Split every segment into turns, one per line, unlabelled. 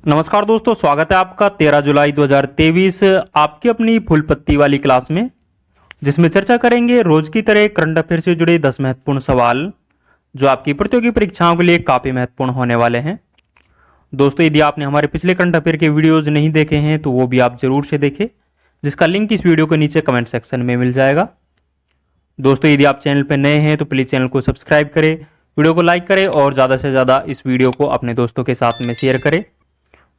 नमस्कार दोस्तों, स्वागत है आपका 13 जुलाई 2023 आपकी अपनी फुल पत्ती वाली क्लास में, जिसमें चर्चा करेंगे रोज की तरह करंट अफेयर से जुड़े 10 महत्वपूर्ण सवाल जो आपकी प्रतियोगी परीक्षाओं के लिए काफी महत्वपूर्ण होने वाले हैं। दोस्तों, यदि आपने हमारे पिछले करंट अफेयर के वीडियोज नहीं देखे हैं तो वो भी आप जरूर से देखें, जिसका लिंक इस वीडियो के नीचे कमेंट सेक्शन में मिल जाएगा। दोस्तों, यदि आप चैनल पर नए हैं तो प्लीज चैनल को सब्सक्राइब करें, वीडियो को लाइक करें और ज़्यादा से ज़्यादा इस वीडियो को अपने दोस्तों के साथ में शेयर करें।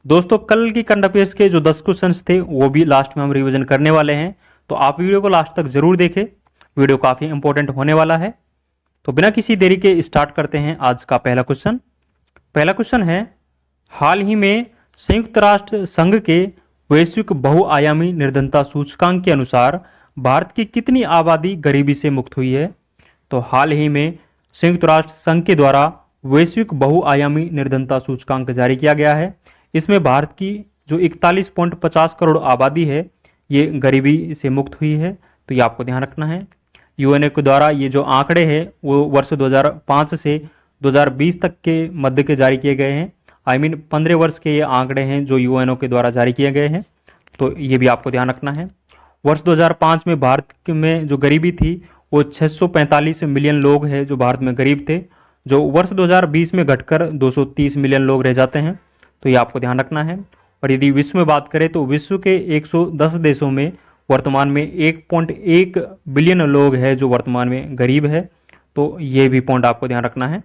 दोस्तों, कल की करंट अफेयर्स के जो 10 क्वेश्चंस थे वो भी लास्ट में हम रिवीजन करने वाले हैं, तो आप वीडियो को लास्ट तक जरूर देखें। वीडियो काफ़ी इंपॉर्टेंट होने वाला है। तो बिना किसी देरी के स्टार्ट करते हैं आज का पहला क्वेश्चन। पहला क्वेश्चन है, हाल ही में संयुक्त राष्ट्र संघ के वैश्विक बहुआयामी निर्धनता सूचकांक के अनुसार भारत की कितनी आबादी गरीबी से मुक्त हुई है? तो हाल ही में संयुक्त राष्ट्र संघ के द्वारा वैश्विक बहुआयामी निर्धनता सूचकांक जारी किया गया है। इसमें भारत की जो 41.50 करोड़ आबादी है ये गरीबी से मुक्त हुई है, तो ये आपको ध्यान रखना है। यूएनओ के द्वारा ये जो आंकड़े हैं वो वर्ष 2005 से 2020 तक के मध्य के जारी किए गए हैं। 15 वर्ष के ये आंकड़े हैं जो यूएनओ के द्वारा जारी किए गए हैं, तो ये भी आपको ध्यान रखना है। वर्ष 2005 में भारत में जो गरीबी थी वो 645 मिलियन लोग हैं जो भारत में गरीब थे, जो वर्ष 2020 में घटकर 230 मिलियन लोग रह जाते हैं, तो ये आपको ध्यान रखना है। और यदि विश्व में बात करें तो विश्व के 110 देशों में वर्तमान में 1.1 बिलियन लोग हैं जो वर्तमान में गरीब है, तो ये भी पॉइंट आपको ध्यान रखना है।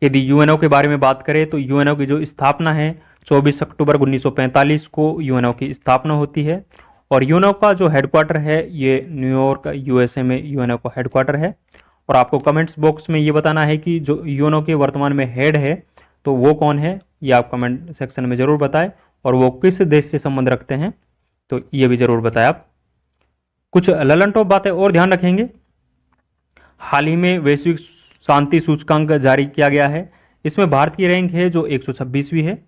यदि यूएनओ के बारे में बात करें तो यूएनओ की जो स्थापना है 24 अक्टूबर 1945 को यूएनओ की स्थापना होती है, और यूएनओ का जो हेडक्वार्टर है ये न्यूयॉर्क यूएसए में यूएनओ का हेडक्वार्टर है। और आपको कमेंट्स बॉक्स में ये बताना है कि जो यूएनओ के वर्तमान में हेड है तो वो कौन है, ये आप कमेंट सेक्शन में ज़रूर बताएं, और वो किस देश से संबंध रखते हैं तो ये भी ज़रूर बताएं आप। कुछ ललन टॉप बातें और ध्यान रखेंगे। हाल ही में वैश्विक शांति सूचकांक जारी किया गया है। इसमें भारत की रैंक है जो 126वीं है,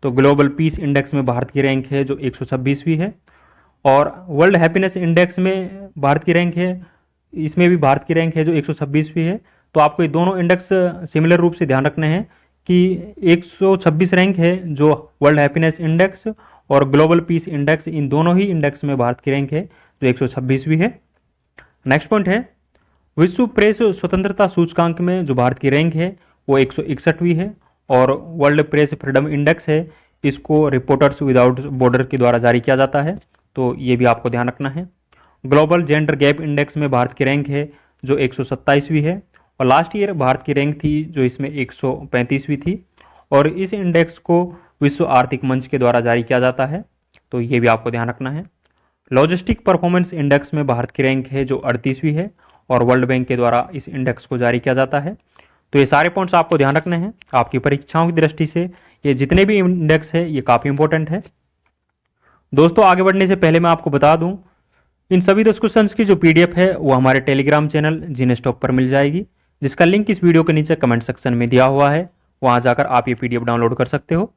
तो ग्लोबल पीस इंडेक्स में भारत की रैंक है जो 126वीं है, और वर्ल्ड हैप्पीनेस इंडेक्स में भारत की रैंक है, इसमें भी भारत की रैंक है जो 126वीं है। तो आपको ये दोनों इंडेक्स सिमिलर रूप से ध्यान रखने हैं कि 126 रैंक है जो वर्ल्ड हैप्पीनेस इंडेक्स और ग्लोबल पीस इंडेक्स, इन दोनों ही इंडेक्स में भारत की रैंक है जो 126वीं है। नेक्स्ट पॉइंट है, विश्व प्रेस स्वतंत्रता सूचकांक में जो भारत की रैंक है वो 161वीं है, और वर्ल्ड प्रेस फ्रीडम इंडेक्स है इसको रिपोर्टर्स विदाउट बॉर्डर के द्वारा जारी किया जाता है, तो ये भी आपको ध्यान रखना है। ग्लोबल जेंडर गैप इंडेक्स में भारत की रैंक है जो 127वीं है, और लास्ट ईयर भारत की रैंक थी जो इसमें 135वीं थी, और इस इंडेक्स को विश्व आर्थिक मंच के द्वारा जारी किया जाता है, तो ये भी आपको ध्यान रखना है। लॉजिस्टिक परफॉर्मेंस इंडेक्स में भारत की रैंक है जो 38वीं है, और वर्ल्ड बैंक के द्वारा इस इंडेक्स को जारी किया जाता है। तो ये सारे पॉइंट्स आपको ध्यान रखने हैं। आपकी परीक्षाओं की दृष्टि से ये जितने भी इंडेक्स है ये काफ़ी इंपॉर्टेंट है। दोस्तों, आगे बढ़ने से पहले मैं आपको बता दूं, इन सभी 10 क्वेश्चंस की जो पीडीएफ है वो हमारे टेलीग्राम चैनल जीनेस्टॉक पर मिल जाएगी, जिसका लिंक इस वीडियो के नीचे कमेंट सेक्शन में दिया हुआ है। वहां जाकर आप ये पीडीएफ डाउनलोड कर सकते हो।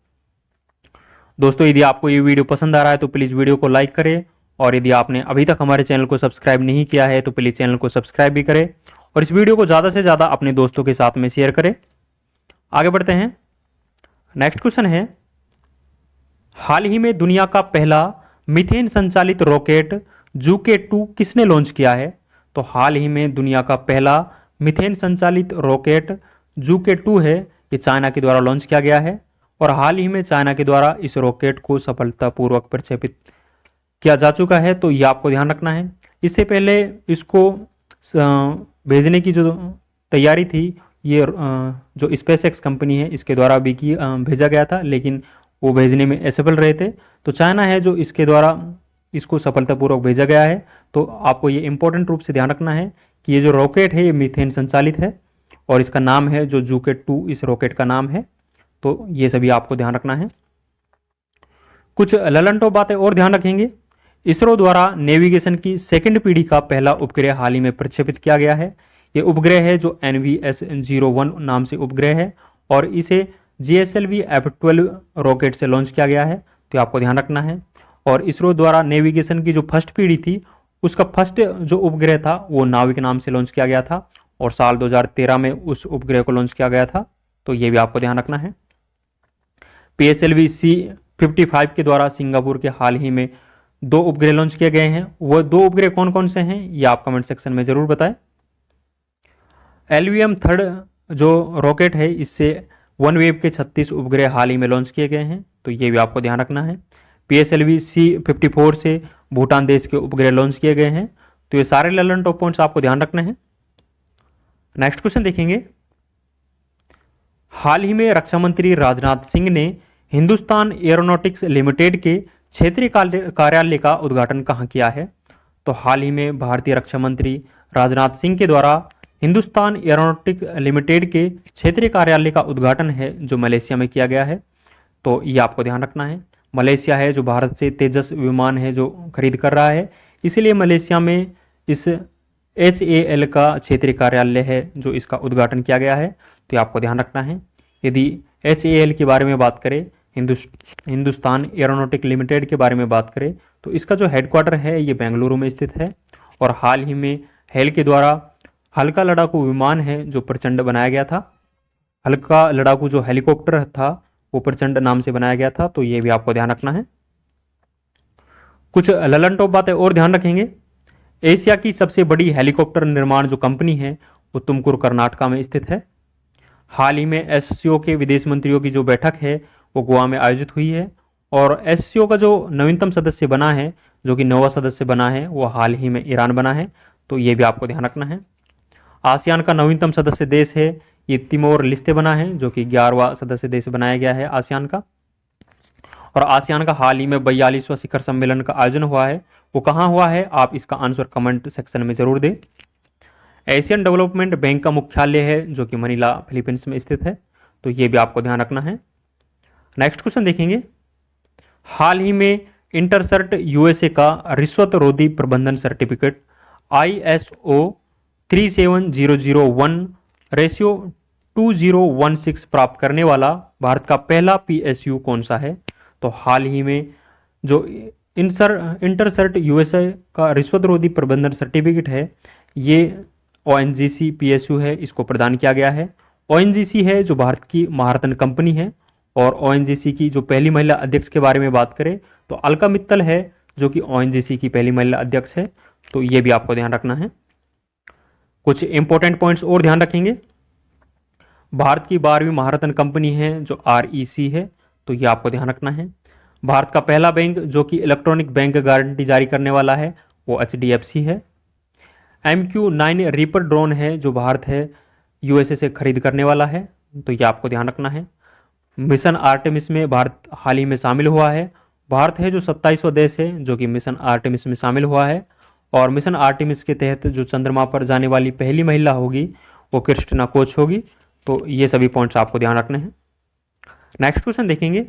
दोस्तों, यदि आपको ये वीडियो पसंद आ रहा है तो प्लीज़ वीडियो को लाइक करें, और यदि आपने अभी तक हमारे चैनल को सब्सक्राइब नहीं किया है तो प्लीज़ चैनल को सब्सक्राइब भी करें, और इस वीडियो को ज़्यादा से ज़्यादा अपने दोस्तों के साथ में शेयर करें। आगे बढ़ते हैं। नेक्स्ट क्वेश्चन है, हाल ही में दुनिया का पहला मीथेन संचालित रॉकेट जूके 2 किसने लॉन्च किया है? तो हाल ही में दुनिया का पहला मीथेन संचालित रॉकेट जूके 2 है, ये चाइना के द्वारा लॉन्च किया गया है, और हाल ही में चाइना के द्वारा इस रॉकेट को सफलतापूर्वक प्रक्षेपित किया जा चुका है, तो ये आपको ध्यान रखना है। इससे पहले इसको भेजने की जो तैयारी थी ये जो स्पेसएक्स कंपनी है इसके द्वारा भी भेजा गया था, लेकिन वो भेजने में असफल रहे थे, तो चाइना है जो इसके द्वारा इसको सफलतापूर्वक भेजा गया है। तो आपको ये इंपॉर्टेंट रूप से ध्यान रखना है कि ये जो रॉकेट है ये मीथेन संचालित है, और इसका नाम है जो जूके 2 इस रॉकेट का नाम है, तो ये सभी आपको ध्यान रखना है। कुछ ललन टॉप बातें और ध्यान रखेंगे। इसरो द्वारा नेविगेशन की सेकंड पीढ़ी का पहला उपग्रह हाल ही में प्रक्षेपित किया गया है। ये उपग्रह है जो NVS-01 नाम से उपग्रह है, और इसे GSLV F-12 रॉकेट से लॉन्च किया गया है, तो आपको ध्यान रखना है। और इसरो द्वारा नेविगेशन की जो फर्स्ट पीढ़ी थी उसका फर्स्ट जो उपग्रह था वो नाविक नाम से लॉन्च किया गया था, और साल 2013 में उस उपग्रह को लॉन्च किया गया था, तो ये भी आपको ध्यान रखना है। PSLV C-55 के द्वारा सिंगापुर के हाल ही में 2 उपग्रह लॉन्च किए गए हैं। वो 2 उपग्रह कौन कौन से हैं ये आप कमेंट सेक्शन में जरूर बताएं। LVM 3 जो रॉकेट है इससे OneWeb के 36 उपग्रह हाल ही में लॉन्च किए गए हैं, तो ये भी आपको ध्यान रखना है। PSLV C-54 से भूटान देश के उपग्रह लॉन्च किए गए हैं। तो ये सारे रेलेवेंट टॉप पॉइंट्स आपको ध्यान रखने हैं। नेक्स्ट क्वेश्चन देखेंगे। हाल ही में रक्षा मंत्री राजनाथ सिंह ने हिंदुस्तान एरोनॉटिक्स लिमिटेड के क्षेत्रीय कार्यालय का उद्घाटन कहाँ किया है? तो हाल ही में भारतीय रक्षा मंत्री राजनाथ सिंह के द्वारा हिंदुस्तान एरोनॉटिक्स लिमिटेड के क्षेत्रीय कार्यालय का उद्घाटन है जो मलेशिया में किया गया है। तो ये आपको ध्यान रखना है। मलेशिया है जो भारत से तेजस विमान है जो खरीद कर रहा है, इसीलिए मलेशिया में इस HAL का क्षेत्रीय कार्यालय है जो इसका उद्घाटन किया गया है। तो ये आपको ध्यान रखना है। यदि HAL के बारे में बात करें, हिंदुस्तान एरोनॉटिक लिमिटेड के बारे में बात करें, तो इसका जो हेडक्वार्टर है ये बेंगलुरु में स्थित है। और हाल ही में हेल के द्वारा हल्का लड़ाकू विमान है जो प्रचंड बनाया गया था। हल्का लड़ाकू जो हेलीकॉप्टर था वो प्रचंड नाम से बनाया गया था। तो ये भी आपको ध्यान रखना है। कुछ ललन टॉप बातें और ध्यान रखेंगे। एशिया की सबसे बड़ी हेलीकॉप्टर निर्माण जो कंपनी है वो तुमकुर कर्नाटका में स्थित है। हाल ही में SCO के विदेश मंत्रियों की जो बैठक है वो गोवा में आयोजित हुई है। और SCO का जो नवीनतम सदस्य बना है, जो कि 9वां सदस्य बना है, वो हाल ही में ईरान बना है। तो ये भी आपको ध्यान रखना है। आसियान का नवीनतम सदस्य देश है ये तिमोर लिस्ते बना है, जो कि 11वां सदस्य देश बनाया गया है आसियान का। और आसियान का हाल ही में 42वां शिखर सम्मेलन का आयोजन हुआ है, वो कहाँ हुआ है आप इसका आंसर कमेंट सेक्शन में जरूर दें। एशियन डेवलपमेंट बैंक का मुख्यालय है जो कि मनीला फिलीपींस में स्थित है। तो ये भी आपको ध्यान रखना है। नेक्स्ट क्वेश्चन देखेंगे। हाल ही में इंटरसर्ट USA का रिश्वत रोधी प्रबंधन सर्टिफिकेट ISO 37001/2016 प्राप्त करने वाला भारत का पहला PSU कौन सा है? तो हाल ही में जो इंटरसर्ट USA का रिश्वत रोधी प्रबंधन सर्टिफिकेट है ये ONGC PSU है, इसको प्रदान किया गया है। ONGC है जो भारत की महारत्न कंपनी है। और ONGC की जो पहली महिला अध्यक्ष के बारे में बात करें तो अलका मित्तल है जो कि ONGC की पहली महिला अध्यक्ष है। तो ये भी आपको ध्यान रखना है। कुछ इंपॉर्टेंट पॉइंट्स और ध्यान रखेंगे। भारत की 12वीं महारत्न कंपनी है जो REC है। तो ये आपको ध्यान रखना है। भारत का पहला बैंक जो कि इलेक्ट्रॉनिक बैंक गारंटी जारी करने वाला है वो HDFC है। MQ-9 रीपर ड्रोन है जो भारत है USA से खरीद करने वाला है। तो ये आपको ध्यान रखना है। मिशन आर्टेमिस में भारत हाल ही में शामिल हुआ है। भारत है जो 27वां देश है जो कि मिशन आर्टेमिस में शामिल हुआ है। और मिशन आर्टेमिस के तहत जो चंद्रमा पर जाने वाली पहली महिला होगी वो क्रिस्टिना कोच होगी। तो ये सभी पॉइंट्स आपको ध्यान रखने हैं। नेक्स्ट क्वेश्चन देखेंगे।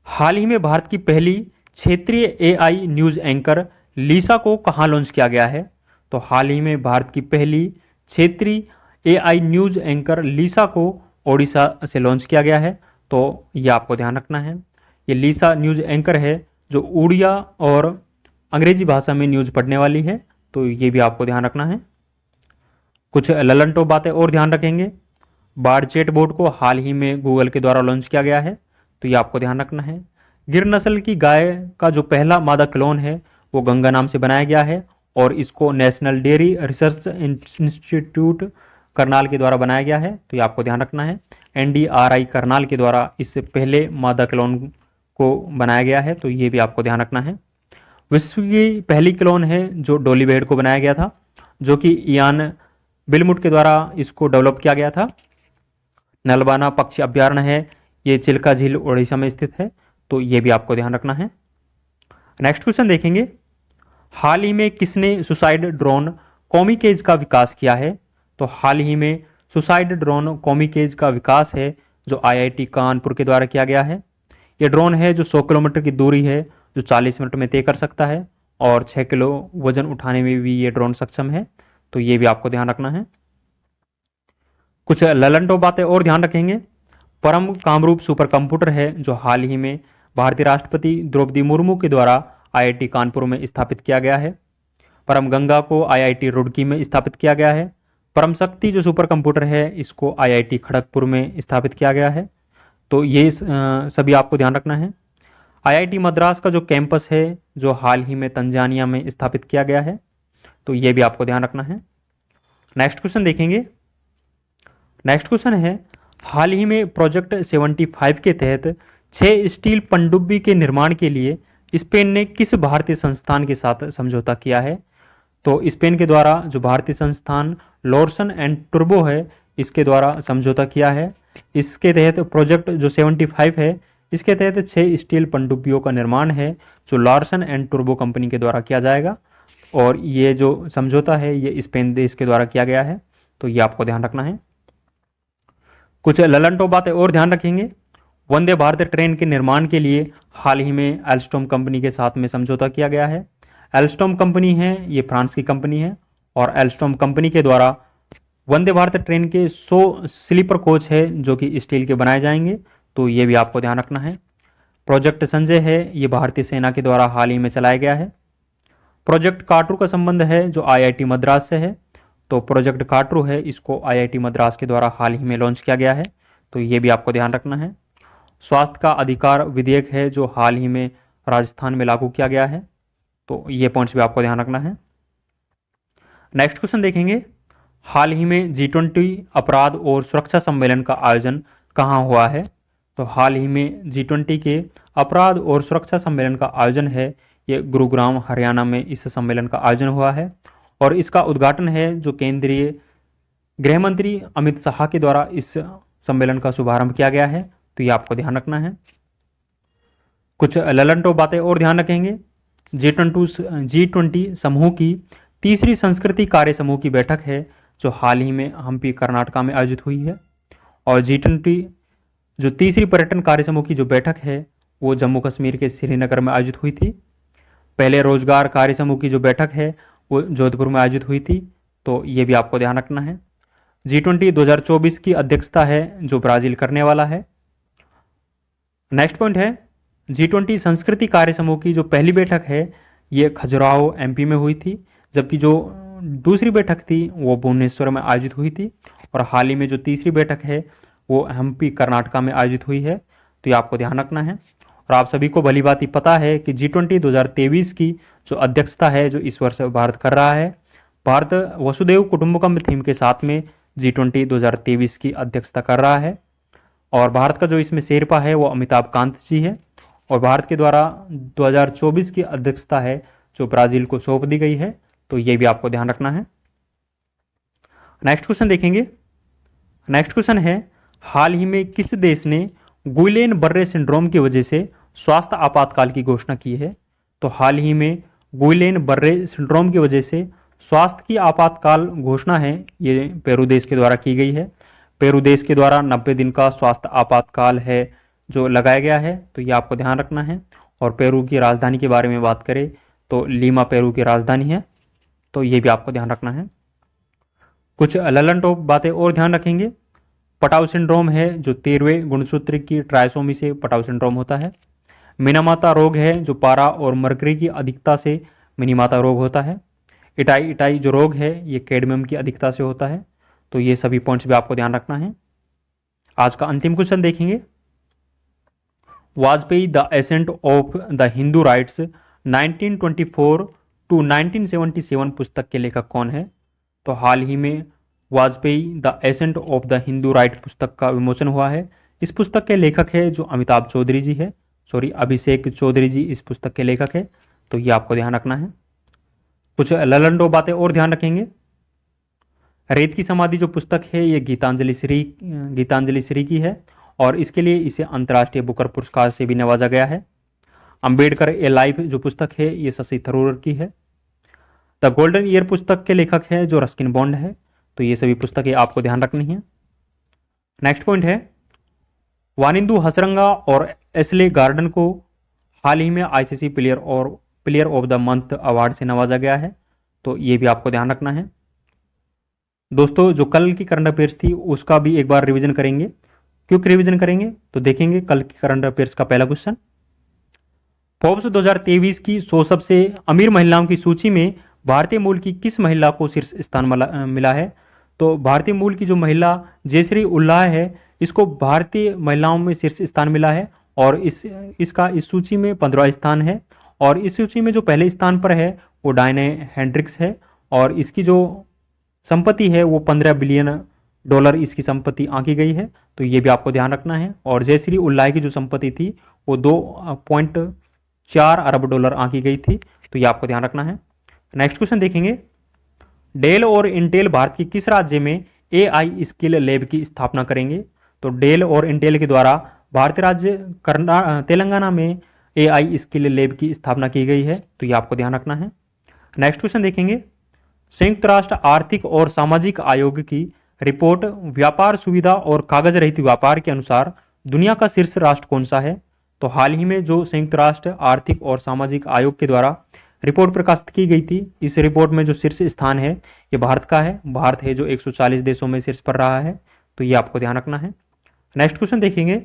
हाल ही में भारत की पहली क्षेत्रीय AI न्यूज एंकर लीसा को कहाँ लॉन्च किया गया है? तो हाल ही में भारत की पहली क्षेत्रीय AI न्यूज एंकर लीसा को ओडिशा से लॉन्च किया गया है। तो ये आपको ध्यान रखना है। ये लीसा न्यूज एंकर है जो उड़िया और अंग्रेजी भाषा में न्यूज पढ़ने वाली है। तो ये भी आपको ध्यान रखना है। कुछ ललन टॉप बातें और ध्यान रखेंगे। बार्ड चैट बोट को हाल ही में गूगल के द्वारा लॉन्च किया गया है। तो ये आपको ध्यान रखना है। गिर नस्ल की गाय का जो पहला मादा क्लोन है वो गंगा नाम से बनाया गया है और इसको national dairy research institute Karnal के द्वारा बनाया गया है। तो ये आपको ध्यान रखना है। NDRI करनाल के द्वारा इससे पहले मादा क्लोन को बनाया गया है। तो ये भी आपको ध्यान रखना है। विश्व की पहली क्लोन है जो डोली भेड़ को बनाया गया था, जो कि इयान बिलमुट के द्वारा इसको डेवलप किया गया था। नलबाना पक्षी अभ्यारण्य है ये चिल्का झील उड़ीसा में स्थित है। तो ये भी आपको ध्यान रखना है। नेक्स्ट क्वेश्चन देखेंगे। हाल ही में किसने सुसाइड ड्रोन कॉमिकेज का विकास किया है? तो हाल ही में सुसाइड ड्रोन कॉमिकेज का विकास है जो IIT कानपुर के द्वारा किया गया है। यह ड्रोन है जो 100 किलोमीटर की दूरी है जो 40 मिनट में तय कर सकता है और 6 किलो वजन उठाने में भी ये ड्रोन सक्षम है। तो ये भी आपको ध्यान रखना है। कुछ ललन टॉप बातें और ध्यान रखेंगे। परम कामरूप सुपर कंप्यूटर है जो हाल ही में भारतीय राष्ट्रपति द्रौपदी मुर्मू के द्वारा IIT कानपुर में स्थापित किया गया है। परम गंगा को IIT रुड़की में स्थापित किया गया है। परम शक्ति जो सुपर कंप्यूटर है इसको IIT खड़गपुर में स्थापित किया गया है। तो ये सभी आपको ध्यान रखना है। आईआईटी मद्रास का जो कैंपस है जो हाल ही में तंजानिया में स्थापित किया गया है, तो ये भी आपको ध्यान रखना है। नेक्स्ट क्वेश्चन देखेंगे। नेक्स्ट क्वेश्चन है, हाल ही में प्रोजेक्ट 75 के तहत 6 स्टील पनडुब्बी के निर्माण के लिए स्पेन ने किस भारतीय संस्थान के साथ समझौता किया है? तो स्पेन के द्वारा जो भारतीय संस्थान लॉर्सन एंड टुर्बो है, इसके द्वारा समझौता किया है। इसके तहत प्रोजेक्ट जो 75 है, इसके तहत 6 स्टील पनडुब्बियों का निर्माण है जो लॉर्सन एंड टुर्बो कंपनी के द्वारा किया जाएगा, और ये जो समझौता है ये स्पेन देश के द्वारा किया गया है, तो ये आपको ध्यान रखना है। कुछ ललनटो बातें और ध्यान रखेंगे। वंदे भारत ट्रेन के निर्माण के लिए हाल ही में एल्स्टॉम कंपनी के साथ में समझौता किया गया है। एल्स्टॉम कंपनी है, ये फ्रांस की कंपनी है, और एल्स्टॉम कंपनी के द्वारा वंदे भारत ट्रेन के 100 स्लीपर कोच है जो कि स्टील के बनाए जाएंगे, तो ये भी आपको ध्यान रखना है। प्रोजेक्ट संजय है, ये भारतीय सेना के द्वारा हाल ही में चलाया गया है। प्रोजेक्ट काटरू का संबंध है जो आईआईटी मद्रास से है, तो प्रोजेक्ट काटरू है, इसको आईआईटी मद्रास के द्वारा हाल ही में लॉन्च किया गया है, तो ये भी आपको ध्यान रखना है। स्वास्थ्य का अधिकार विधेयक है जो हाल ही में राजस्थान में लागू किया गया है, तो ये पॉइंट्स भी आपको ध्यान रखना है। नेक्स्ट क्वेश्चन देखेंगे। हाल ही में G20 अपराध और सुरक्षा सम्मेलन का आयोजन कहाँ हुआ है? तो हाल ही में G20 के अपराध और सुरक्षा सम्मेलन का आयोजन है, ये गुरुग्राम हरियाणा में इस सम्मेलन का आयोजन हुआ है, और इसका उद्घाटन है जो केंद्रीय गृह मंत्री अमित शाह के द्वारा इस सम्मेलन का शुभारंभ किया गया है, तो ये आपको ध्यान रखना है। कुछ ललनटो बातें और ध्यान रखेंगे। G20 समूह की तीसरी संस्कृति कार्य समूह की बैठक है जो हाल ही में हम्पी कर्नाटका में आयोजित हुई है, और G20 जो तीसरी पर्यटन कार्य समूह की जो बैठक है वो जम्मू कश्मीर के श्रीनगर में आयोजित हुई थी। पहले रोजगार कार्य समूह की जो बैठक है वो जोधपुर में आयोजित हुई थी, तो ये भी आपको ध्यान रखना है। G20 2024 की अध्यक्षता है जो ब्राजील करने वाला है। नेक्स्ट पॉइंट है, G20 संस्कृति कार्य समूह की जो पहली बैठक है ये खजुराहो एमपी में हुई थी, जबकि जो दूसरी बैठक थी वो भुवनेश्वर में आयोजित हुई थी, और हाल ही में जो तीसरी बैठक है वो हम्पी कर्नाटका में आयोजित हुई है, तो ये आपको ध्यान रखना है। और आप सभी को भली बात ही पता है कि G20 2023 की जो अध्यक्षता है जो इस वर्ष भारत कर रहा है, भारत वसुदेव कुटुंबकम थीम के साथ में G20 2023 की अध्यक्षता कर रहा है, और भारत का जो इसमें शेरपा है वो अमिताभ कांत जी है, और भारत के द्वारा 2024 की अध्यक्षता है जो ब्राजील को सौंप दी गई है, तो ये भी आपको ध्यान रखना है। नेक्स्ट क्वेश्चन देखेंगे। नेक्स्ट क्वेश्चन है, हाल ही में किस देश ने गुइलेन बर्रे सिंड्रोम की वजह से स्वास्थ्य आपातकाल की घोषणा की है? तो हाल ही में गुइलेन बर्रे सिंड्रोम की वजह से स्वास्थ्य की आपातकाल घोषणा है ये पेरू देश के द्वारा की गई है। पेरू देश के द्वारा 90 दिन का स्वास्थ्य आपातकाल है जो लगाया गया है, तो ये आपको ध्यान रखना है। और पेरू की राजधानी के बारे में बात करें तो लीमा पेरू की राजधानी है, तो ये भी आपको ध्यान रखना है। कुछ ललनटॉप बातें और ध्यान रखेंगे। पटाउ सिंड्रोम है जो 13वें गुणसूत्र की ट्राइसोमी से पटाउ सिंड्रोम होता है। मिनामाता रोग है जो पारा और मरकरी की अधिकता से मिनीमाता रोग होता है। इटाई इटाई जो रोग है ये कैडमियम की अधिकता से होता है, तो ये सभी पॉइंट्स भी आपको ध्यान रखना है। आज का अंतिम क्वेश्चन देखेंगे। Vajpayee the ascent of the Hindu rights 1924 to 1977 पुस्तक के लेखक कौन है? तो हाल ही में Vajpayee the ascent of the Hindu right पुस्तक का विमोचन हुआ है। इस पुस्तक के लेखक है जो अमिताभ चौधरी जी है, अभिषेक चौधरी जी इस पुस्तक के लेखक है, तो ये आपको ध्यान रखना है। कुछ ललनटो बातें और ध्यान रखेंगे। रेत की समाधि जो पुस्तक है ये गीतांजलि श्री की है, और इसके लिए इसे अंतर्राष्ट्रीय बुकर पुरस्कार से भी नवाजा गया है। अंबेडकर ए लाइफ जो पुस्तक है ये शशि थरूर की है। द गोल्डन ईयर पुस्तक के लेखक है जो रस्किन बॉन्ड है, तो ये सभी पुस्तकें आपको ध्यान रखनी है। नेक्स्ट पॉइंट है, वानिंदु हसरंगा और एस्ले गार्डन को हाल ही में ICC player of the month award से नवाजा गया है, तो ये भी आपको ध्यान रखना है। दोस्तों जो कल की करंट अफेयर्स थी उसका भी एक बार रिवीजन करेंगे। क्यों रिवीजन करेंगे तो देखेंगे कल की करंट अफेयर्स का पहला क्वेश्चन। फोर्ब्स 2023 की 100 सबसे अमीर महिलाओं की सूची में भारतीय मूल की किस महिला को शीर्ष स्थान मिला है? तो भारतीय मूल की जो महिला जयश्री उल्लाह है इसको भारतीय महिलाओं में शीर्ष स्थान मिला है और इसका इस सूची में 15वां स्थान है। और इस सूची में जो पहले स्थान पर है वो डायने हेंड्रिक्स है और इसकी जो संपत्ति है वो 15 बिलियन डॉलर इसकी संपत्ति आंकी गई है, तो ये भी आपको ध्यान रखना है। और जयश्री उल्लाह की जो संपत्ति थी वो 2.4 अरब डॉलर आंकी गई थी, तो ये आपको ध्यान रखना है। नेक्स्ट क्वेश्चन देखेंगे, डेल और इंटेल भारत के किस राज्य में AI स्किल लैब की स्थापना करेंगे? तो डेल और इंटेल के द्वारा भारतीय राज्य तेलंगाना में AI स्किल लैब की स्थापना की गई है, तो ये आपको ध्यान रखना है। नेक्स्ट क्वेश्चन देखेंगे, संयुक्त राष्ट्र आर्थिक और सामाजिक आयोग की रिपोर्ट व्यापार सुविधा और कागज रहित व्यापार के अनुसार दुनिया का शीर्ष राष्ट्र कौन सा है? तो हाल ही में जो संयुक्त राष्ट्र आर्थिक और सामाजिक आयोग के द्वारा रिपोर्ट प्रकाशित की गई थी, इस रिपोर्ट में जो शीर्ष स्थान है ये भारत का है। भारत है जो 140 देशों में शीर्ष पर रहा है, तो ये आपको ध्यान रखना है। नेक्स्ट क्वेश्चन देखेंगे,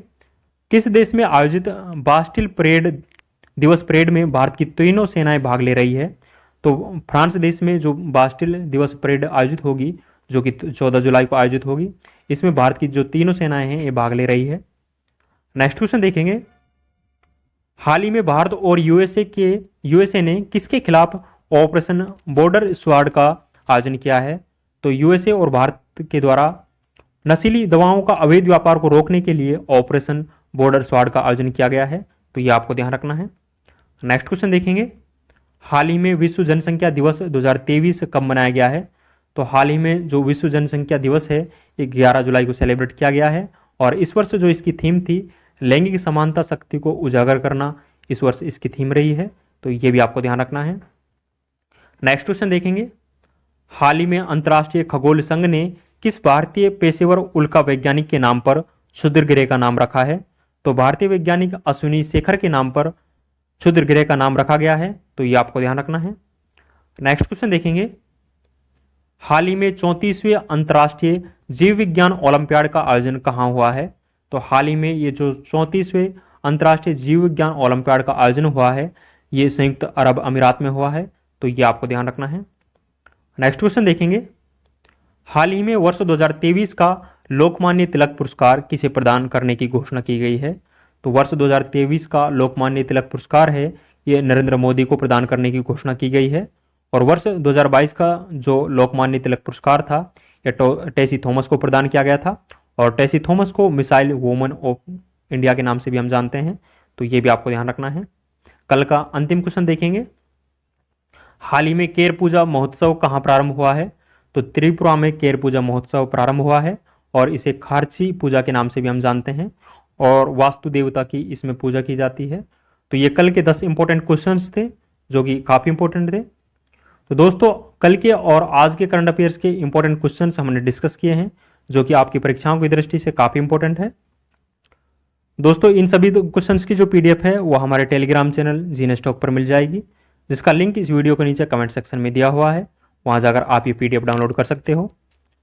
किस देश में आयोजित बास्टिल परेड दिवस परेड में भारत की तीनों सेनाएं भाग ले रही है? तो फ्रांस देश में जो बास्टिल दिवस परेड आयोजित होगी, जो कि 14 जुलाई को आयोजित होगी, इसमें भारत की जो तीनों सेनाएं हैं ये भाग ले रही है। नेक्स्ट क्वेश्चन देखेंगे, हाल ही में भारत और यूएसए ने किसके खिलाफ ऑपरेशन बॉर्डर स्वॉर्ड का आयोजन किया है? तो यूएसए और भारत के द्वारा नशीली दवाओं का अवैध व्यापार को रोकने के लिए ऑपरेशन बॉर्डर स्वॉर्ड का आयोजन किया गया है, तो ये आपको ध्यान रखना है। नेक्स्ट क्वेश्चन देखेंगे, हाल ही में विश्व जनसंख्या दिवस 2023 कब मनाया गया है? तो हाल ही में जो विश्व जनसंख्या दिवस है ये 11 जुलाई को सेलिब्रेट किया गया है और इस वर्ष जो इसकी थीम थी लैंगिक समानता शक्ति को उजागर करना, इस वर्ष इसकी थीम रही है, तो ये भी आपको ध्यान रखना है। नेक्स्ट क्वेश्चन देखेंगे, हाल ही में अंतर्राष्ट्रीय खगोल संघ ने किस भारतीय पेशेवर उल्का वैज्ञानिक के नाम पर क्षुद्र ग्रह का नाम रखा है? तो भारतीय वैज्ञानिक अश्विनी शेखर के नाम पर क्षुद्र ग्रह का नाम रखा गया है, तो ये आपको ध्यान रखना है। नेक्स्ट क्वेश्चन देखेंगे, हाल ही में 34वें अंतर्राष्ट्रीय जीव विज्ञान ओलंपियाड का आयोजन कहाँ हुआ है? तो हाल ही में ये जो 34वें अंतर्राष्ट्रीय जीव विज्ञान ओलंपियाड का आयोजन हुआ है ये संयुक्त अरब अमीरात में हुआ है, तो ये आपको ध्यान रखना है। नेक्स्ट क्वेश्चन देखेंगे, हाल ही में वर्ष 2023 का लोकमान्य तिलक पुरस्कार किसे प्रदान करने की घोषणा की गई है? तो वर्ष 2023 का लोकमान्य तिलक पुरस्कार है ये नरेंद्र मोदी को प्रदान करने की घोषणा की गई है। और वर्ष 2022 का जो लोकमान्य तिलक पुरस्कार था ये टेसी थॉमस को प्रदान किया गया था और टेसी थॉमस को मिसाइल वुमन ऑफ इंडिया के नाम से भी हम जानते हैं, तो ये भी आपको ध्यान रखना है। कल का अंतिम क्वेश्चन देखेंगे, हाल ही में केर पूजा महोत्सव कहाँ प्रारंभ हुआ है? तो त्रिपुरा में केर पूजा महोत्सव प्रारंभ हुआ है और इसे खारची पूजा के नाम से भी हम जानते हैं और वास्तु देवता की इसमें पूजा की जाती है। तो ये कल के 10 इंपॉर्टेंट क्वेश्चंस थे जो कि काफ़ी इंपॉर्टेंट थे। तो दोस्तों कल के और आज के करंट अफेयर्स के इंपॉर्टेंट क्वेश्चंस हमने डिस्कस किए हैं जो कि आपकी परीक्षाओं की दृष्टि से काफ़ी इंपॉर्टेंट है। दोस्तों इन सभी क्वेश्चंस की जो PDF है वो हमारे टेलीग्राम चैनल जीनेस टॉक पर मिल जाएगी, जिसका लिंक इस वीडियो के नीचे कमेंट सेक्शन में दिया हुआ है, वहाँ जाकर आप ये PDF डाउनलोड कर सकते हो।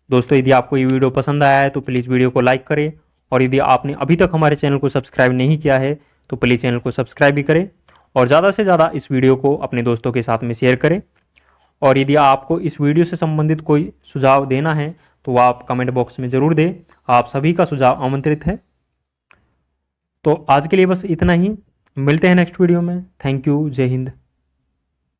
दोस्तों यदि आपको ये वीडियो पसंद आया है तो प्लीज़ वीडियो को लाइक करें और यदि आपने अभी तक हमारे चैनल को सब्सक्राइब नहीं किया है तो प्लीज़ चैनल को सब्सक्राइब भी करें और ज़्यादा से ज़्यादा इस वीडियो को अपने दोस्तों के साथ में शेयर करें। और यदि आपको इस वीडियो से संबंधित कोई सुझाव देना है तो आप कमेंट बॉक्स में ज़रूर दें, आप सभी का सुझाव आमंत्रित है। तो आज के लिए बस इतना ही, मिलते हैं नेक्स्ट वीडियो में। थैंक यू, जय हिंद।